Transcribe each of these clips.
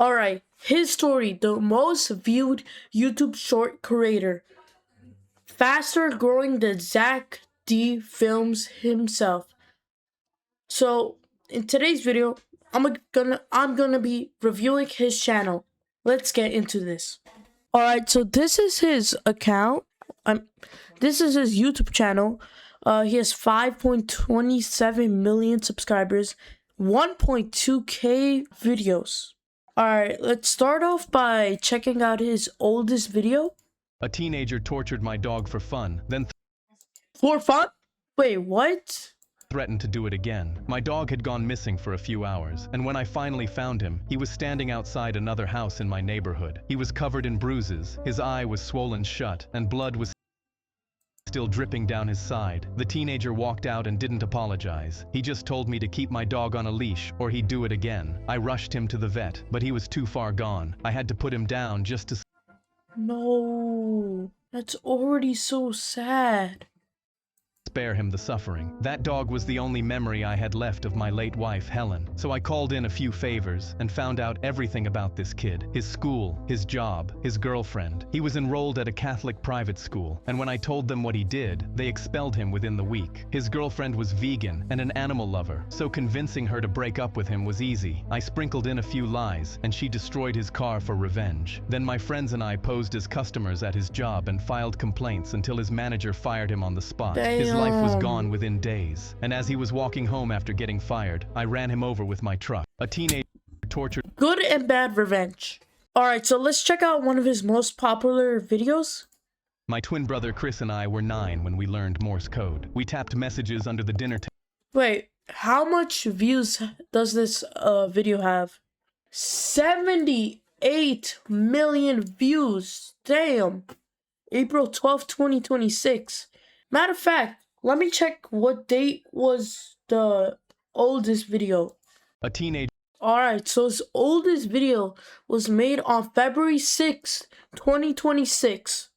Alright, his story, the most viewed YouTube short creator. Faster growing than Zach D films himself. So in today's video, I'm gonna be reviewing his channel. Let's get into this. Alright, so this is his account. This is his YouTube channel. He has 5.27 million subscribers, 1.2k videos. Alright, let's start off by checking out his oldest video. A teenager tortured my dog for fun, then For fun? Wait, what? threatened to do it again. My dog had gone missing for a few hours, and when I finally found him, he was standing outside another house in my neighborhood. He was covered in bruises, his eye was swollen shut, and blood was still dripping down his side. The teenager walked out and didn't apologize. He just told me to keep my dog on a leash or he'd do it again. I rushed him to the vet, but he was too far gone. I had to put him down just to No, that's already so sad. spare him the suffering. That dog was the only memory I had left of my late wife, Helen. So I called in a few favors and found out everything about this kid. His school, his job, his girlfriend. He was enrolled at a Catholic private school, and when I told them what he did, they expelled him within the week. His girlfriend was vegan and an animal lover, so convincing her to break up with him was easy. I sprinkled in a few lies, and she destroyed his car for revenge. Then my friends and I posed as customers at his job and filed complaints until his manager fired him on the spot. His life was gone within days, and as he was walking home after getting fired, I ran him over with my truck. A teenager tortured. Good and bad revenge. Alright, so let's check out one of his most popular videos. My twin brother Chris and I were 9 when we learned Morse code. We tapped messages under the dinner table. Wait, how much views does this video have? 78 million views. Damn. April 12th, 2026. Matter of fact, let me check what date was the oldest video. A teenager. Alright, so his oldest video was made on February 6th, 2026.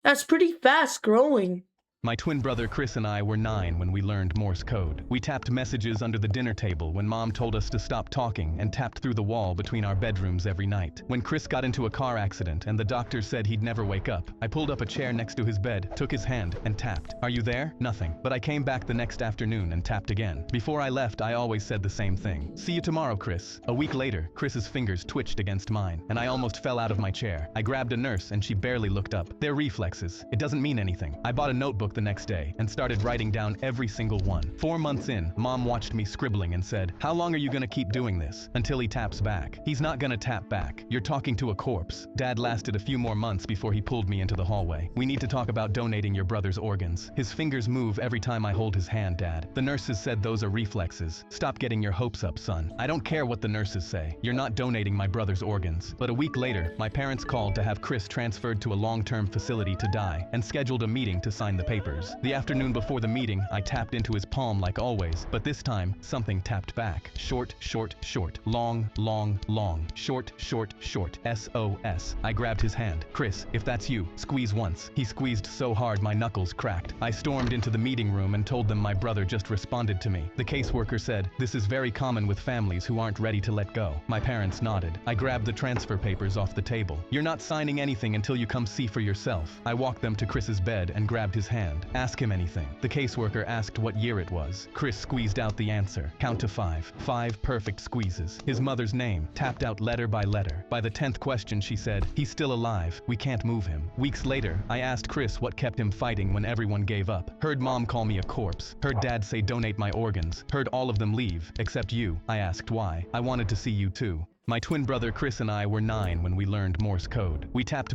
That's pretty fast growing. My twin brother Chris and I were 9 when we learned Morse code. We tapped messages under the dinner table when Mom told us to stop talking and tapped through the wall between our bedrooms every night. When Chris got into a car accident and the doctor said he'd never wake up, I pulled up a chair next to his bed, took his hand, and tapped. "Are you there?" Nothing. But I came back the next afternoon and tapped again. Before I left, I always said the same thing. "See you tomorrow, Chris." A week later, Chris's fingers twitched against mine, and I almost fell out of my chair. I grabbed a nurse and she barely looked up. They're reflexes. It doesn't mean anything. I bought a notebook the next day and started writing down every single one. 4 months in, Mom watched me scribbling and said, "How long are you gonna keep doing this? Until he taps back." He's not gonna tap back. You're talking to a corpse. Dad lasted a few more months before he pulled me into the hallway. "We need to talk about donating your brother's organs. His fingers move every time I hold his hand, Dad. The nurses said those are reflexes. Stop getting your hopes up, son." I don't care what the nurses say. You're not donating my brother's organs. But a week later, my parents called to have Chris transferred to a long-term facility to die and scheduled a meeting to sign the papers. The afternoon before the meeting, I tapped into his palm like always, but this time, something tapped back. Short, short, short. Long, long, long. Short, short, short. SOS. I grabbed his hand. "Chris, if that's you, squeeze once." He squeezed so hard my knuckles cracked. I stormed into the meeting room and told them my brother just responded to me. The caseworker said, "This is very common with families who aren't ready to let go." My parents nodded. I grabbed the transfer papers off the table. "You're not signing anything until you come see for yourself." I walked them to Chris's bed and grabbed his hand. "Ask him anything." The caseworker asked what year it was. Chris squeezed out the answer. Count to 5. 5 perfect squeezes. His mother's name, tapped out letter by letter. By the 10th question she said, "He's still alive. We can't move him." Weeks later, I asked Chris what kept him fighting when everyone gave up. Heard Mom call me a corpse. Heard Dad say donate my organs. Heard all of them leave, except you. I asked why. I wanted to see you too. My twin brother Chris and I were 9 when we learned Morse code. We tapped.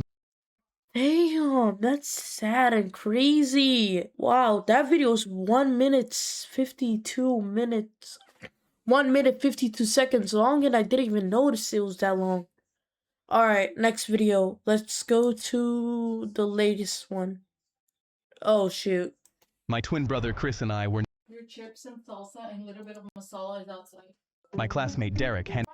Damn, that's sad and crazy. Wow, that video is 1 minute 52 minutes. 1 minute 52 seconds long, and I didn't even notice it was that long. Alright, next video. Let's go to the latest one. Oh, shoot. My twin brother Chris and I were. Your chips and salsa and a little bit of masala is outside. My classmate Derek hand.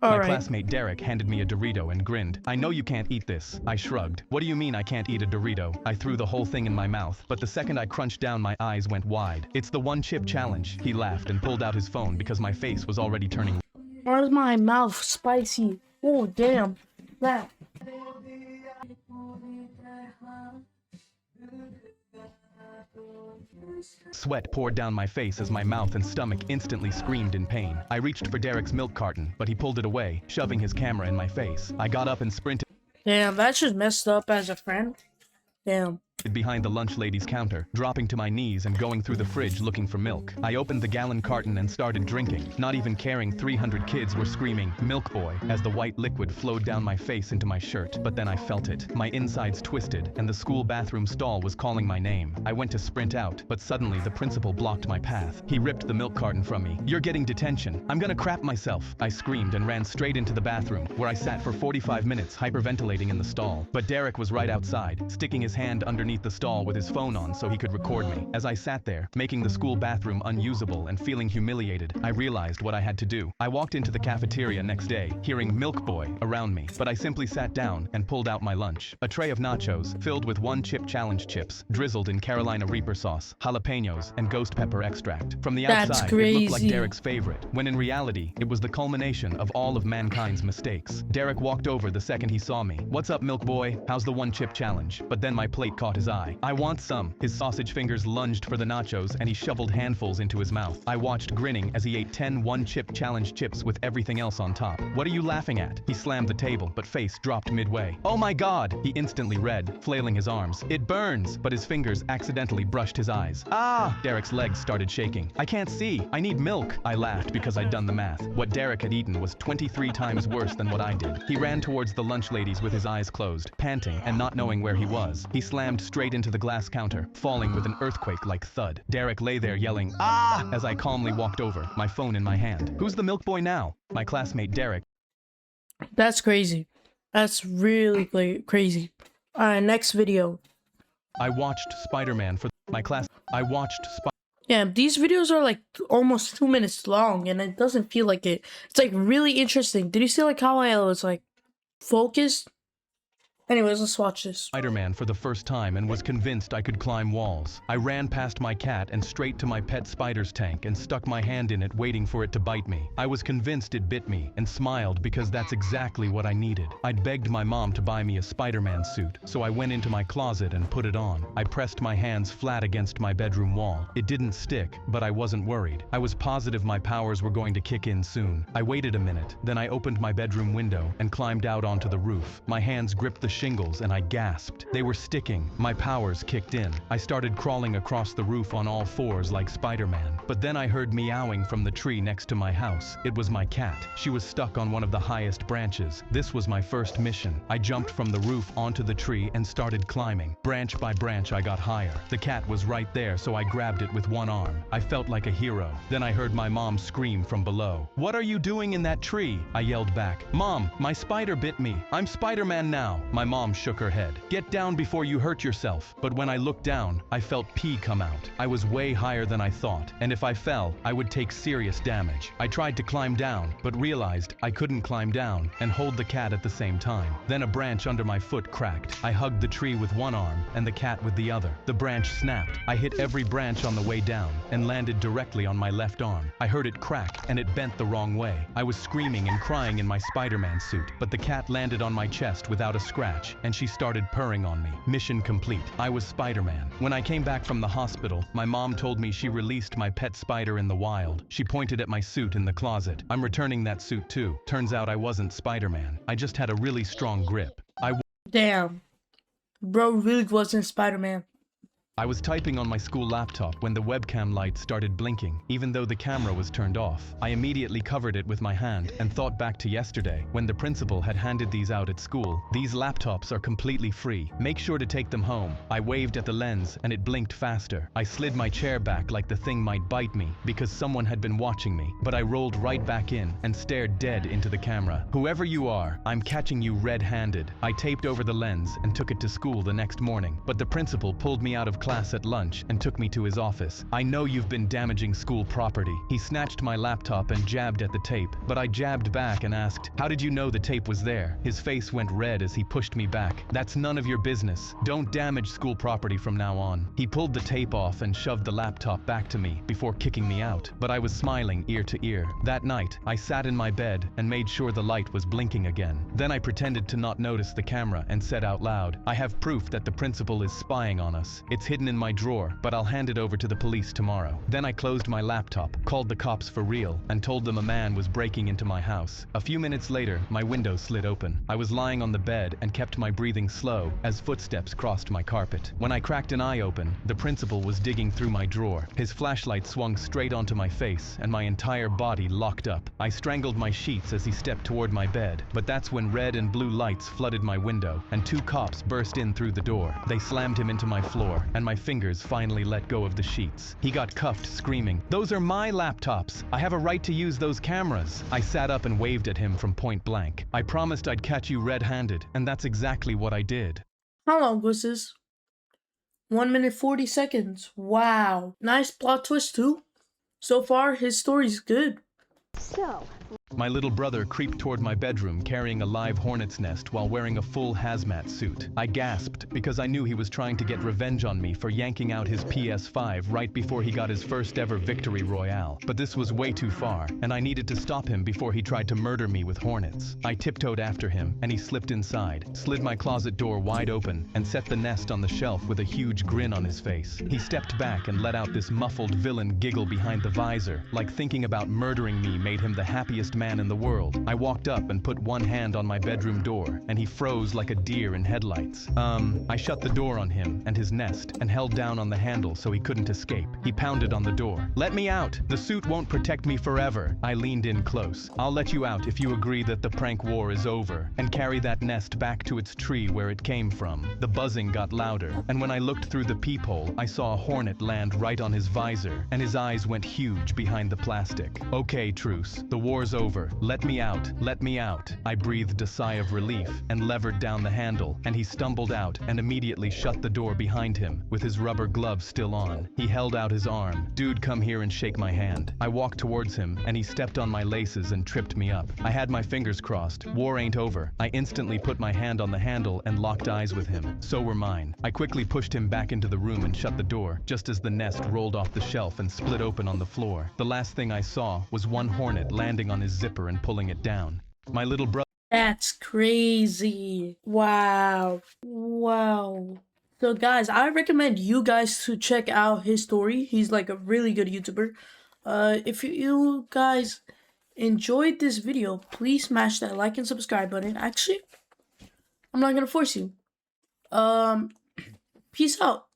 All My right. classmate Derek handed me a Dorito and grinned. I know you can't eat this. I shrugged. What do you mean I can't eat a Dorito? I threw the whole thing in my mouth, but the second I crunched down my eyes went wide. It's the one chip challenge. He laughed and pulled out his phone because my face was already turning. Why is my mouth spicy? Oh, damn. That. Sweat poured down my face as my mouth and stomach instantly screamed in pain. I reached for Derek's milk carton, but he pulled it away, shoving his camera in my face. I got up and sprinted Damn, that's just messed up as a friend. Damn. behind the lunch lady's counter, dropping to my knees and going through the fridge looking for milk. I opened the gallon carton and started drinking, not even caring 300 kids were screaming, "Milk boy," as the white liquid flowed down my face into my shirt. But then I felt it. My insides twisted, and the school bathroom stall was calling my name. I went to sprint out, but suddenly the principal blocked my path. He ripped the milk carton from me. "You're getting detention. I'm gonna crap myself." I screamed and ran straight into the bathroom, where I sat for 45 minutes hyperventilating in the stall. But Derek was right outside, sticking his hand underneath the stall with his phone on so he could record me. As I sat there, making the school bathroom unusable and feeling humiliated, I realized what I had to do. I walked into the cafeteria next day, hearing "Milk boy" around me, but I simply sat down and pulled out my lunch. A tray of nachos, filled with one chip challenge chips, drizzled in Carolina Reaper sauce, jalapenos, and ghost pepper extract. From the That's outside, it looked like crazy. Derek's favorite, when in reality, it was the culmination of all of mankind's mistakes. Derek walked over the second he saw me. "What's up, milk boy? How's the one chip challenge?" But then my plate caught his eye. "I want some." His sausage fingers lunged for the nachos and he shoveled handfuls into his mouth. I watched grinning as he ate 10 one-chip challenge chips with everything else on top. "What are you laughing at?" He slammed the table, but face dropped midway. "Oh my god!" He instantly read, flailing his arms. "It burns!" But his fingers accidentally brushed his eyes. "Ah!" Derek's legs started shaking. "I can't see. I need milk." I laughed because I'd done the math. What Derek had eaten was 23 times worse than what I did. He ran towards the lunch ladies with his eyes closed, panting and not knowing where he was. He slammed straight into the glass counter, falling with an earthquake-like thud. Derek lay there yelling, "Ah!" as I calmly walked over, my phone in my hand. "Who's the milk boy now?" My classmate Derek. That's crazy. That's really crazy. All right, next video. I watched Spider-Man for my class. I watched Yeah, these videos are like almost 2 minutes long, and it doesn't feel like it. It's like really interesting. Did you see like how I was like focused? Anyways, let's watch this. Spider-Man for the first time and was convinced I could climb walls. I ran past my cat and straight to my pet spider's tank and stuck my hand in it waiting for it to bite me. I was convinced it bit me and smiled because that's exactly what I needed. I'd begged my mom to buy me a Spider-Man suit, so I went into my closet and put it on. I pressed my hands flat against my bedroom wall. It didn't stick, but I wasn't worried. I was positive my powers were going to kick in soon. I waited a minute, then I opened my bedroom window and climbed out onto the roof. My hands gripped the shingles and I gasped. They were sticking. My powers kicked in. I started crawling across the roof on all fours like Spider-Man. But then I heard meowing from the tree next to my house. It was my cat. She was stuck on one of the highest branches. This was my first mission. I jumped from the roof onto the tree and started climbing. Branch by branch I got higher. The cat was right there, so I grabbed it with one arm. I felt like a hero. Then I heard my mom scream from below. "What are you doing in that tree?" I yelled back. "Mom, my spider bit me. I'm Spider-Man now." My mom shook her head. "Get down before you hurt yourself." But when I looked down, I felt pee come out. I was way higher than I thought, and if I fell, I would take serious damage. I tried to climb down, but realized I couldn't climb down and hold the cat at the same time. Then a branch under my foot cracked. I hugged the tree with one arm and the cat with the other. The branch snapped. I hit every branch on the way down and landed directly on my left arm. I heard it crack and it bent the wrong way. I was screaming and crying in my Spider-Man suit, but the cat landed on my chest without a scratch, and she started purring on me. Mission complete. I was Spider-Man. When I came back from the hospital, my mom told me she released my pet spider in the wild. She pointed at my suit in the closet. I'm returning that suit too. Turns out I wasn't Spider-Man. I just had a really strong grip. Damn. Bro really wasn't Spider-Man. I was typing on my school laptop when the webcam light started blinking, even though the camera was turned off. I immediately covered it with my hand and thought back to yesterday when the principal had handed these out at school. "These laptops are completely free. Make sure to take them home." I waved at the lens and it blinked faster. I slid my chair back like the thing might bite me because someone had been watching me, but I rolled right back in and stared dead into the camera. "Whoever you are, I'm catching you red-handed." I taped over the lens and took it to school the next morning, but the principal pulled me out of class class at lunch and took me to his office. "I know you've been damaging school property." He snatched my laptop and jabbed at the tape, but I jabbed back and asked, "How did you know the tape was there?" His face went red as he pushed me back. "That's none of your business. Don't damage school property from now on." He pulled the tape off and shoved the laptop back to me before kicking me out, but I was smiling ear to ear. That night, I sat in my bed and made sure the light was blinking again. Then I pretended to not notice the camera and said out loud, "I have proof that the principal is spying on us. It's hidden in my drawer, but I'll hand it over to the police tomorrow." Then I closed my laptop, called the cops for real, and told them a man was breaking into my house. A few minutes later, my window slid open. I was lying on the bed and kept my breathing slow as footsteps crossed my carpet. When I cracked an eye open, the principal was digging through my drawer. His flashlight swung straight onto my face and my entire body locked up. I strangled my sheets as he stepped toward my bed, but that's when red and blue lights flooded my window and two cops burst in through the door. They slammed him into my floor and my fingers finally let go of the sheets. He got cuffed, screaming, "Those are my laptops. I have a right to use those cameras." I sat up and waved at him from point blank. "I promised I'd catch you red-handed, and that's exactly what I did." How long was this? 1 minute 40 seconds. Wow. Nice plot twist too. So far, his story's good. So, My little brother creeped toward my bedroom carrying a live hornet's nest while wearing a full hazmat suit. I gasped because I knew he was trying to get revenge on me for yanking out his PS5 right before he got his first ever victory royale. But this was way too far, and I needed to stop him before he tried to murder me with hornets. I tiptoed after him, and he slipped inside, slid my closet door wide open, and set the nest on the shelf with a huge grin on his face. He stepped back and let out this muffled villain giggle behind the visor, like thinking about murdering me made him the happiest man in the world. I walked up and put one hand on my bedroom door, and he froze like a deer in headlights. I shut the door on him and his nest and held down on the handle so he couldn't escape. He pounded on the door. "Let me out! The suit won't protect me forever." I leaned in close. "I'll let you out if you agree that the prank war is over and carry that nest back to its tree where it came from." The buzzing got louder, and when I looked through the peephole, I saw a hornet land right on his visor, and his eyes went huge behind the plastic. "Okay, truce. The war's over. Let me out. Let me out." I breathed a sigh of relief and levered down the handle, and he stumbled out and immediately shut the door behind him with his rubber glove still on. He held out his arm. "Dude, come here and shake my hand." I walked towards him, and he stepped on my laces and tripped me up. I had my fingers crossed. War ain't over. I instantly put my hand on the handle and locked eyes with him. So were mine. I quickly pushed him back into the room and shut the door, just as the nest rolled off the shelf and split open on the floor. The last thing I saw was one hornet landing on his zipper and pulling it down. My little brother. That's crazy. Wow. Wow. So guys, I recommend you guys to check out his story. He's like a really good YouTuber. If you guys enjoyed this video, please smash that like and subscribe button. Actually, I'm not gonna force you. Peace out.